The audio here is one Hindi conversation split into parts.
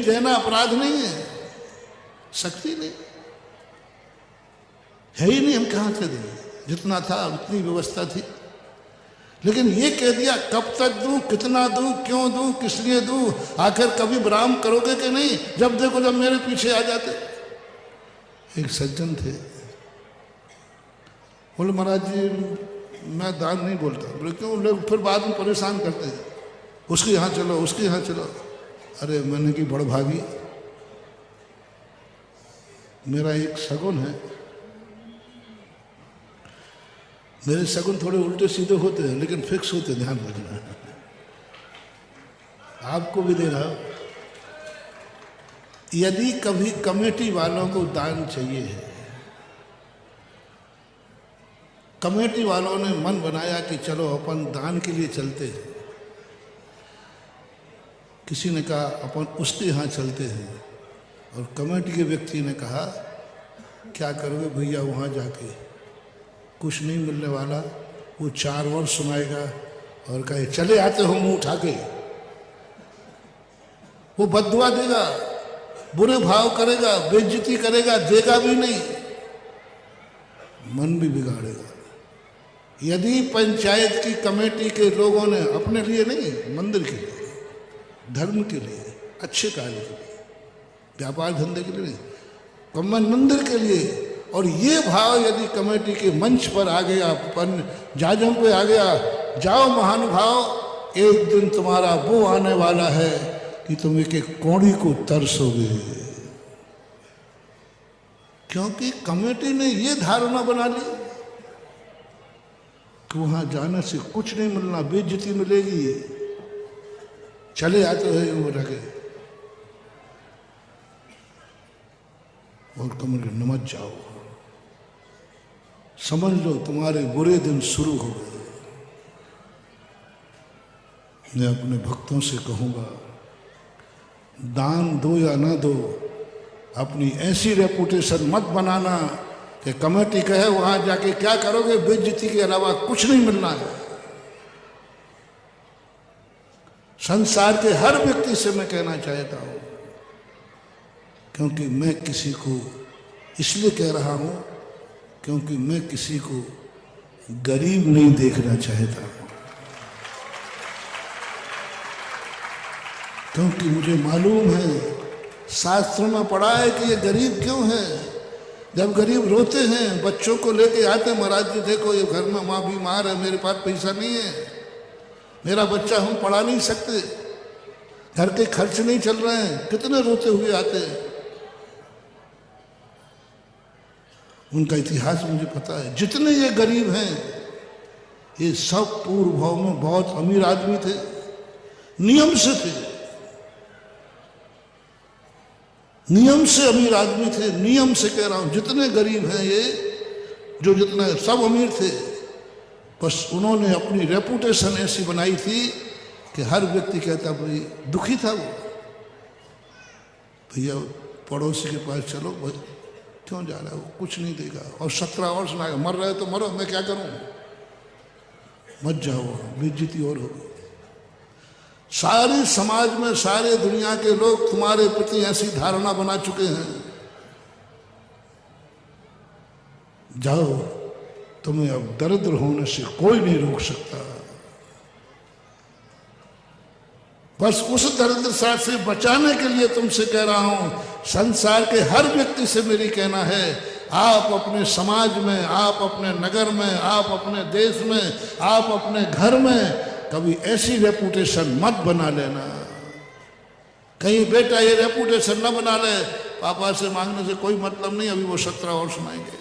देना अपराध नहीं है, शक्ति नहीं है ही नहीं, हम कहां से दें? जितना था उतनी व्यवस्था थी। लेकिन ये कह दिया कब तक दूं, कितना दूं, क्यों दूं, किस लिए दूं, आखिर कभी विराम करोगे कि नहीं? जब देखो जब मेरे पीछे आ जाते। एक सज्जन थे, बोले महाराज जी मैं दान नहीं बोलता। बोले क्यों? लोग फिर बाद में परेशान करते हैं, उसके यहाँ चलो, उसके यहाँ चलो। अरे मैंने की बड़ भागी, मेरा एक शगुन है, मेरे शगुन थोड़े उल्टे सीधे होते हैं लेकिन फिक्स होते, ध्यान रखना। आपको भी दे रहा हूं, यदि कभी कमेटी वालों को दान चाहिए है, कमेटी वालों ने मन बनाया कि चलो अपन दान के लिए चलते हैं, किसी ने कहा अपन उसके यहाँ चलते हैं, और कमेटी के व्यक्ति ने कहा क्या करोगे भैया वहाँ जाके, कुछ नहीं मिलने वाला, वो 4 वर्ष सुनाएगा और कहे चले आते हो मुंह उठा के, वो बददुआ देगा, बुरे भाव करेगा, बेइज्जती करेगा, देगा भी नहीं, मन भी बिगाड़ेगा। यदि पंचायत की कमेटी के लोगों ने अपने लिए नहीं, मंदिर के लिए, धर्म के लिए, अच्छे कार्य के लिए, व्यापार धंधे के लिए नहीं, मंदिर के लिए, और ये भाव यदि कमेटी के मंच पर आ गया, जाजम पे आ गया, जाओ महानुभाव, एक दिन तुम्हारा वो आने वाला है कि तुम एक कौड़ी को तरसोगे। क्योंकि कमेटी ने ये धारणा बना ली कि वहां जाने से कुछ नहीं मिलना, बेइज्जती मिलेगी, चले आते हैं वो रखे। और कमेटी नमज जाओ, समझ लो तुम्हारे बुरे दिन शुरू हो गए। मैं अपने भक्तों से कहूँगा, दान दो या ना दो, अपनी ऐसी रेपुटेशन मत बनाना कि कमेटी कहे वहां जाके क्या करोगे, बेइज्जती के अलावा कुछ नहीं मिलना है। संसार के हर व्यक्ति से मैं कहना चाहता हूं, क्योंकि मैं किसी को इसलिए कह रहा हूं क्योंकि मैं किसी को गरीब नहीं देखना चाहता, क्योंकि मुझे मालूम है, शास्त्रों में पढ़ा है कि ये गरीब क्यों है। जब गरीब रोते हैं, बच्चों को लेके आते, महाराज जी देखो ये घर में माँ बीमार है, मेरे पास पैसा नहीं है, मेरा बच्चा हम पढ़ा नहीं सकते, घर के खर्च नहीं चल रहे हैं, कितने रोते हुए आते हैं। उनका इतिहास मुझे पता है। जितने ये गरीब हैं, ये सब पूर्व भाव में बहुत अमीर आदमी थे, नियम से थे, नियम से अमीर आदमी थे, नियम से कह रहा हूं। जितने गरीब हैं ये, जो जितने सब अमीर थे, बस उन्होंने अपनी रेपुटेशन ऐसी बनाई थी कि हर व्यक्ति कहता, भाई दुखी था वो, भैया पड़ोसी के पास चलो, भाई क्यों जा रहा है, वो कुछ नहीं देगा, और 17 वर्ष ना, मर रहे तो मरो, मैं क्या करूं, मत जाओ, बेइज्जती और होगी। सारे समाज में, सारे दुनिया के लोग तुम्हारे प्रति ऐसी धारणा बना चुके हैं, जाओ, तुम्हें अब दरिद्र होने से कोई नहीं रोक सकता। बस उस दरिद्रता से बचाने के लिए तुमसे कह रहा हूं, संसार के हर व्यक्ति से मेरी कहना है, आप अपने समाज में, आप अपने नगर में, आप अपने देश में, आप अपने घर में कभी ऐसी रेपुटेशन मत बना लेना। कहीं बेटा ये रेपुटेशन न बना ले, पापा से मांगने से कोई मतलब नहीं, अभी वो 17 और सुनाएंगे।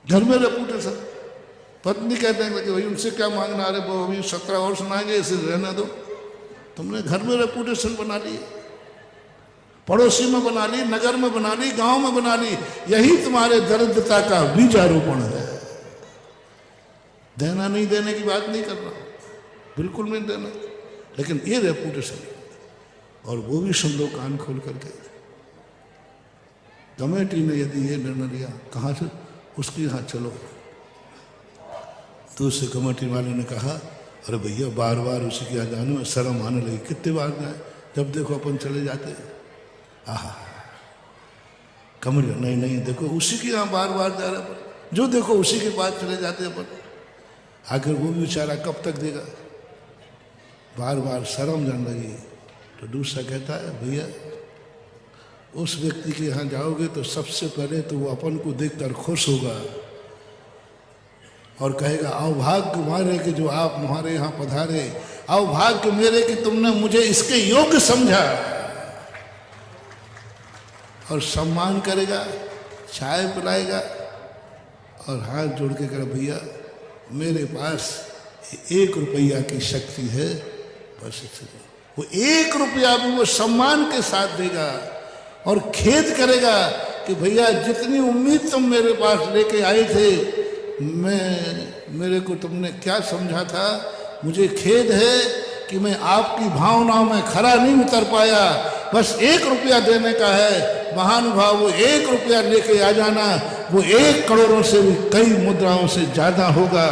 घर में रेपुटेशन, पत्नी कहते हैं कि भाई उनसे क्या मांगना, अरे वो अभी 17 और सुनाएंगे, इसे रहने दो। तुमने घर में रेपुटेशन बना ली, पड़ोसी में बना ली, नगर में बना ली, गांव में बना ली। यही तुम्हारे दरिद्रता का बीजारोपण है। देना नहीं देने की बात नहीं कर रहा, बिल्कुल नहीं देना, लेकिन ये रेपुटेशन, और वो भी सुन लो कान खोल करके। कमेटी ने यदि ये निर्णय लिया, कहाँ से, उसके यहाँ चलो। तो उससे कमेटी वाले ने कहा अरे भैया बार बार उसी के यहाँ जाने में शर्म आने लगी, कितने बार जाए, जब देखो अपन चले जाते। आहा कमरे नहीं नहीं देखो उसी के यहाँ बार बार जा रहे अपन, जो देखो उसी के पास चले जाते अपन। आखिर वो भी बेचारा कब तक देगा, बार बार शर्म जाने लगी। तो दूसरा कहता है भैया उस व्यक्ति के यहाँ जाओगे तो सबसे पहले तो वो अपन को देखकर खुश होगा और कहेगा अवभाग्य मारे कि जो आप हमारे यहाँ पधारे, अवभाग्य मेरे कि तुमने मुझे इसके योग्य समझा, और सम्मान करेगा, चाय पिलाएगा और हाथ जोड़ के कहा भैया मेरे पास 1 रुपया की शक्ति है, बस इसलिए वो 1 रुपया भी वो सम्मान के साथ देगा और खेद करेगा कि भैया जितनी उम्मीद तुम मेरे पास लेके आए थे, मेरे को तुमने क्या समझा था, मुझे खेद है कि मैं आपकी भावनाओं में खरा नहीं उतर पाया, बस 1 रुपया देने का है। महानुभाव वो 1 रुपया लेके आ जाना, वो 1 करोड़ों से भी कई मुद्राओं से ज्यादा होगा।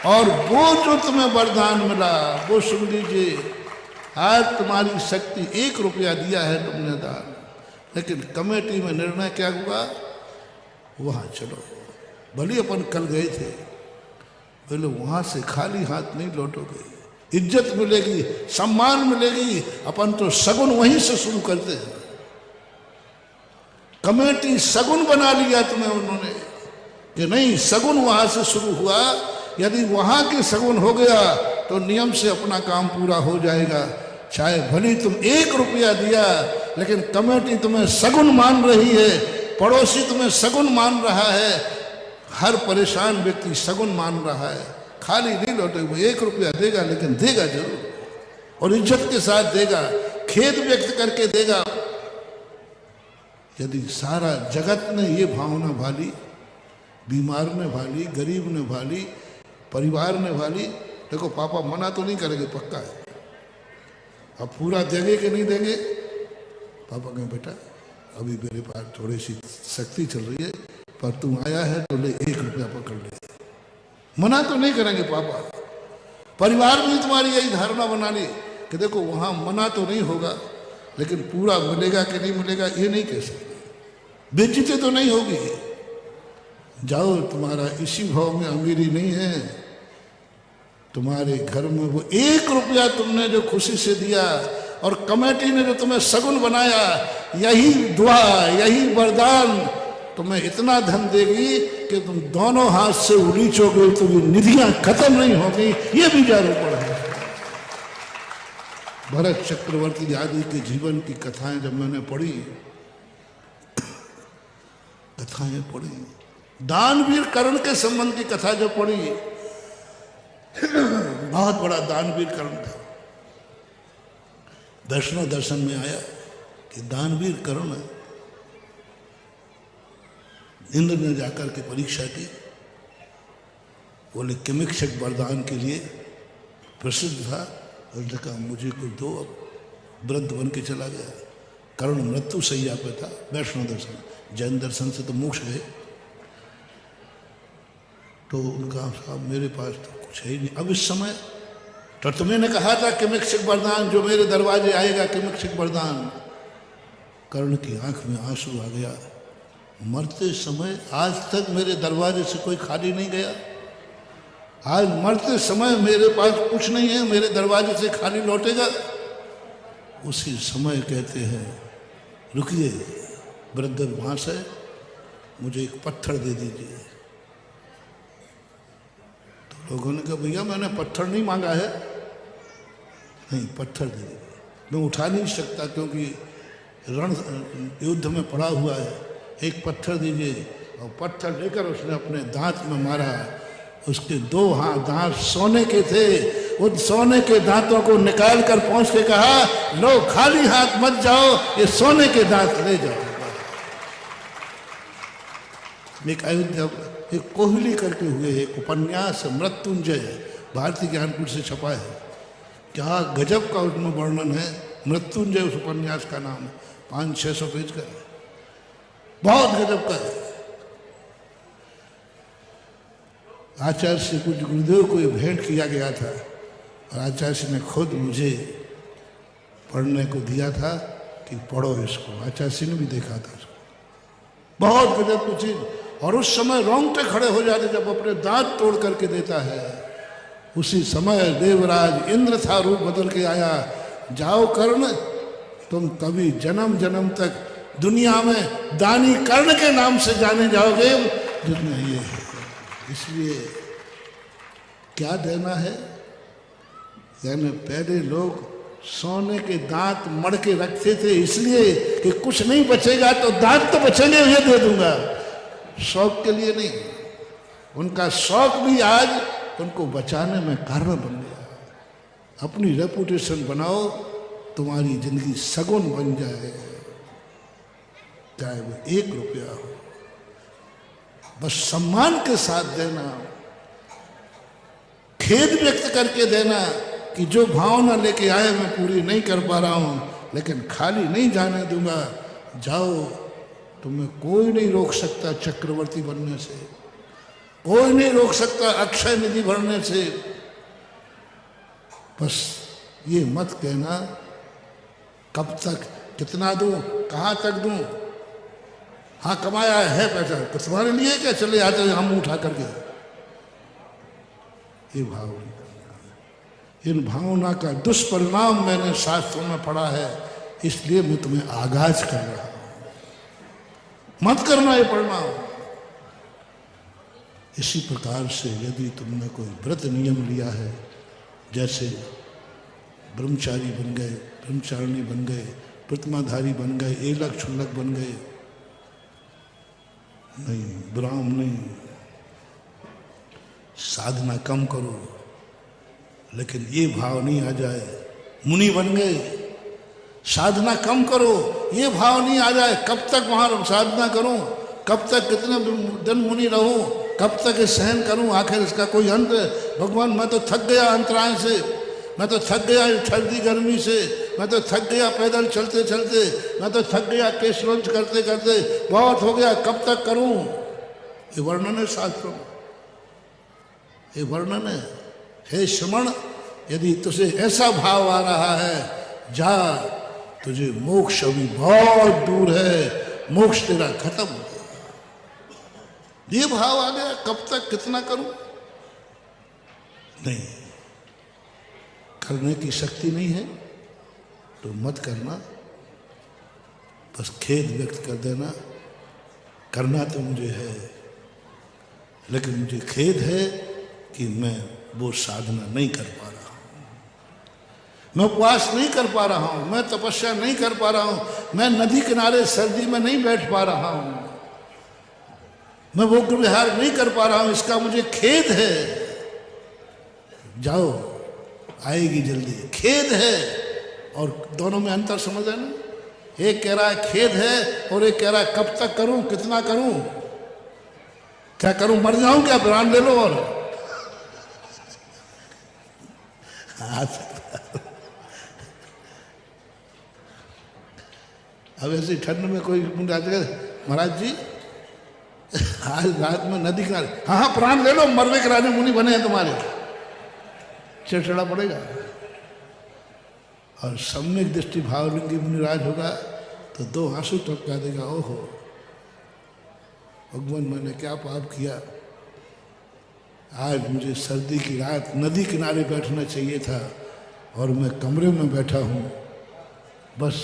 और वो जो तुम्हें वरदान मिला वो सुन लीजिए, आज तुम्हारी शक्ति 1 रुपया दिया है तुमने दान, लेकिन कमेटी में निर्णय क्या हुआ, वहां चलो। भले अपन कल गए थे, बोले वहां से खाली हाथ नहीं लौटोगे, इज्जत मिलेगी, सम्मान मिलेगी। अपन तो सगुन वहीं से शुरू करते हैं। कमेटी सगुन बना लिया तुम्हें उन्होंने कि नहीं, सगुन वहां से शुरू हुआ। यदि वहां के सगुन हो गया तो नियम से अपना काम पूरा हो जाएगा। चाहे भली तुम 1 रुपया दिया, लेकिन कमेटी तुम्हें सगुन मान रही है, पड़ोसी तुम्हें सगुन मान रहा है, हर परेशान व्यक्ति सगुन मान रहा है। खाली नहीं लौटे, वो 1 रुपया देगा, लेकिन देगा जरूर और इज्जत के साथ देगा, खेद व्यक्त करके देगा। यदि सारा जगत ने ये भावना भाली, बीमार ने भाली, गरीब ने भाली, परिवार ने भाली, देखो पापा मना तो नहीं करेंगे, पक्का है। अब पूरा देंगे कि नहीं देंगे, पापा कहें बेटा अभी मेरे पास थोड़ी सी शक्ति चल रही है, पर तुम आया है तो ले 1 रुपया पकड़ ले। मना तो नहीं करेंगे पापा। परिवार में तुम्हारी यही धारणा बना ली कि देखो वहां मना तो नहीं होगा, लेकिन पूरा मिलेगा कि नहीं मिलेगा ये नहीं कह सकते, बेइज्जती तो नहीं होगी। जाओ, तुम्हारा इसी भाव में अमीरी नहीं है, तुम्हारे घर में वो 1 रुपया तुमने जो खुशी से दिया और कमेटी ने जो तुम्हें सगुन बनाया, यही दुआ, यही वरदान तुम्हें इतना धन देगी कि तुम दोनों हाथ से उलीचोगे तो ये निधियां खत्म नहीं होगी। ये बीजारोपण है। भरत चक्रवर्ती आदि के जीवन की कथाएं जब मैंने पढ़ी, दानवीर कर्ण के संबंध की कथा जो पढ़ी, बहुत बड़ा दानवीर कर्ण था। वैष्णव दर्शन में आया कि दानवीर कर्ण इंद्र ने जाकर के परीक्षा की, बोले किमिक्षक वरदान के लिए प्रसिद्ध था, उसने कहा मुझे कोई दो। अब वृद्ध बन के चला गया। कर्ण मृत्यु सैया पे था। वैष्णव दर्शन, जैन दर्शन से तो मोक्ष गए। तो उनका साहब मेरे पास तो कुछ है ही नहीं अब इस समय, तो तुम्हें कहा था किमिक्षक वरदान जो मेरे दरवाजे आएगा, किमिक्षक वरदान। कर्ण की आंख में आंसू आ गया। मरते समय आज तक मेरे दरवाजे से कोई खाली नहीं गया, आज मरते समय मेरे पास कुछ नहीं है, मेरे दरवाजे से खाली लौटेगा। उसी समय कहते हैं रुकिए वृद्ध वहां से, मुझे एक पत्थर दे दीजिए। तो लोगों ने कहा भैया मैंने पत्थर नहीं मांगा है। नहीं, पत्थर दे दीजिए। मैं उठा नहीं सकता क्योंकि रण युद्ध में पड़ा हुआ है, एक पत्थर दीजिए। और पत्थर लेकर उसने अपने दांत में मारा। उसके 2 हाथ दांत सोने के थे। उन सोने के दांतों को निकाल कर पहुंच के कहा लो खाली हाथ मत जाओ, ये सोने के दांत ले जाओ। एक अयोध्या एक कोहली करके हुए एक उपन्यास मृत्युंजय, भारतीय ज्ञानपीठ से छपा है। क्या गजब का उसमें वर्णन है। मृत्युंजय उस उपन्यास का नाम है, 500-600 पेज का है, बहुत गजब का है। आचार्य से कुछ गुरुदेव को भेंट किया गया था। और आचार्य ने खुद मुझे पढ़ने को दिया था कि पढ़ो इसको। आचार्य ने भी देखा था उसको, बहुत गजब की चीज। और उस समय रोंगटे खड़े हो जाते जब अपने दांत तोड़ करके देता है। उसी समय देवराज इंद्र था, रूप बदल के आया, जाओ कर्ण, तुम कभी जन्म जन्म तक दुनिया में दानी कर्ण के नाम से जाने जाओगे जितना ये है। इसलिए क्या देना है, यानी पहले लोग सोने के दांत मड़ के रखते थे इसलिए कि कुछ नहीं बचेगा तो दांत तो बचेंगे, ये दे दूंगा, शौक के लिए नहीं। उनका शौक भी आज उनको बचाने में कारण बन गया। अपनी रेपुटेशन बनाओ, तुम्हारी जिंदगी सगुन बन जाए, चाहे वो 1 रुपया हो, बस सम्मान के साथ देना, खेद व्यक्त करके देना कि जो भावना लेके आए मैं पूरी नहीं कर पा रहा हूं, लेकिन खाली नहीं जाने दूंगा। जाओ, तुम्हें कोई नहीं रोक सकता चक्रवर्ती बनने से, कोई नहीं रोक सकता अक्षय निधि भरने से। बस ये मत कहना कब तक, कितना दूं, कहां तक दूं, हाँ कमाया है पैसा तो तुम्हारे लिए क्या, चले आते हम उठा करके, ये भाव नहीं करना। इन भावना का दुष्परिणाम मैंने शास्त्रों में पढ़ा है, इसलिए मैं तुम्हें आगाज कर रहा हूं, मत करना ये परिणाम। इसी प्रकार से यदि तुमने कोई व्रत नियम लिया है, जैसे ब्रह्मचारी बन गए, ब्रह्मचारिणी बन गए, प्रतिमाधारी बन गए, एलक छुल्लक बन गए, नहीं, ब्राह्म नहीं, साधना कम करो, लेकिन ये भाव नहीं आ जाए मुनि बन गए, साधना कम करो, ये भाव नहीं आ जाए कब तक वहां साधना करूं, कब तक कितने दिन मुनि रहूं, कब तक ये सहन करूं, आखिर इसका कोई अंत। भगवान मैं तो थक गया अंतराय से, मैं तो थक गया सर्दी गर्मी से, मैं तो थक गया पैदल चलते चलते, मैं तो थक गया केश लंच करते करते, बहुत हो गया, कब तक करूं। ये वर्णन है शास्त्रों में, ये वर्णन है। हे श्रमण, यदि तुझे ऐसा भाव आ रहा है, जा, तुझे मोक्ष अभी बहुत दूर है, मोक्ष तेरा खत्म हो गया। ये भाव आ गया, कब तक कितना करूं, नहीं, करने की शक्ति नहीं है तो मत करना, बस खेद व्यक्त कर देना, करना तो मुझे है, लेकिन मुझे खेद है कि मैं वो साधना नहीं कर पा रहा हूं, मैं उपवास नहीं कर पा रहा हूं, मैं तपस्या नहीं कर पा रहा हूं, मैं नदी किनारे सर्दी में नहीं बैठ पा रहा हूं, मैं वो विहार नहीं कर पा रहा हूं, इसका मुझे खेद है। जाओ, आएगी जल्दी, खेद है। और दोनों में अंतर समझ है ना, एक कह रहा है खेद है और एक कह रहा है कब तक करूं, कितना करूं, क्या करूं, मर जाऊं क्या, प्राण ले लो। और अब ऐसी ठंड में कोई महाराज जी आज रात में नदी किनारे, हाँ हाँ प्राण ले लो, मरने के राजे मुनि बने हैं तुम्हारे, चिड़चिड़ा पड़ेगा। और सम्यक दृष्टि भावलिंगी मुनिराज होगा तो 2 आंसू टपका देगा, ओहो भगवान मैंने क्या पाप किया, आज मुझे सर्दी की रात नदी किनारे बैठना चाहिए था और मैं कमरे में बैठा हूं। बस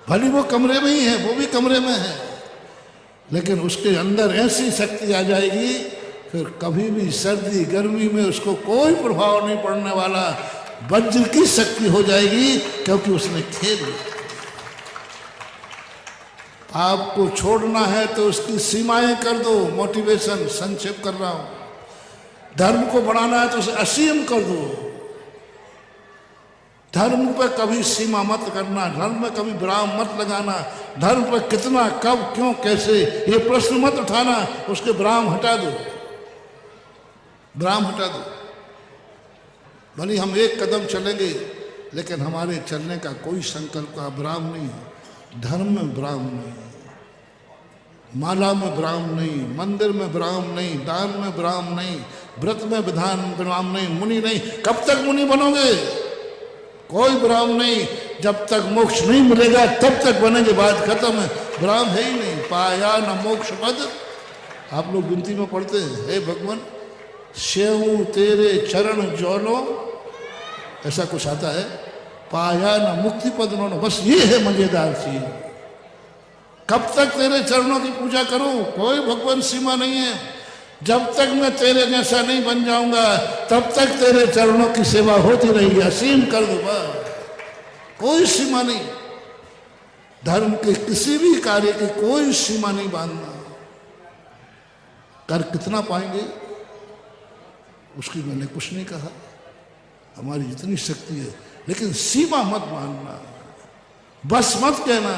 भली वो कमरे में ही है, वो भी कमरे में है, लेकिन उसके अंदर ऐसी शक्ति आ जाएगी फिर कभी भी सर्दी गर्मी में उसको कोई प्रभाव नहीं पड़ने वाला, वज्र की शक्ति हो जाएगी, क्योंकि उसने खेद लिया। आपको छोड़ना है तो उसकी सीमाएं कर दो, मोटिवेशन संक्षेप कर रहा हूं। धर्म को बढ़ाना है तो उसे असीम कर दो, धर्म पर कभी सीमा मत करना, धर्म में कभी विराम मत लगाना, धर्म पर कितना कब क्यों कैसे ये प्रश्न मत उठाना, उसके विराम हटा दो, विराम हटा दो। भले हम 1 कदम चलेंगे लेकिन हमारे चलने का कोई संकल्प का विराम नहीं, धर्म में विराम नहीं, माला में विराम नहीं, मंदिर में विराम नहीं, दान में विराम नहीं, व्रत में विधान विराम नहीं, मुनि नहीं। कब तक मुनि बनोगे? कोई विराम नहीं, जब तक मोक्ष नहीं मिलेगा तब तक बनेंगे, बात खत्म है। विराम है ही नहीं। पाया न मोक्ष पद। आप लोग गिनती में पढ़ते हैं, हे भगवान सेऊ तेरे चरण जोनो, ऐसा कुछ आता है। पाया न मुक्ति पद नो, बस ये है मजेदार चीज। कब तक तेरे चरणों की पूजा करूं? कोई भगवान सीमा नहीं है। जब तक मैं तेरे जैसा नहीं बन जाऊंगा तब तक तेरे चरणों की सेवा होती रहेगी। असीम कर दो, कोई सीमा नहीं। धर्म के किसी भी कार्य की कोई सीमा नहीं बांधना। कर कितना पाएंगे उसकी मैंने कुछ नहीं कहा, हमारी जितनी शक्ति है, लेकिन सीमा मत मानना, बस मत कहना।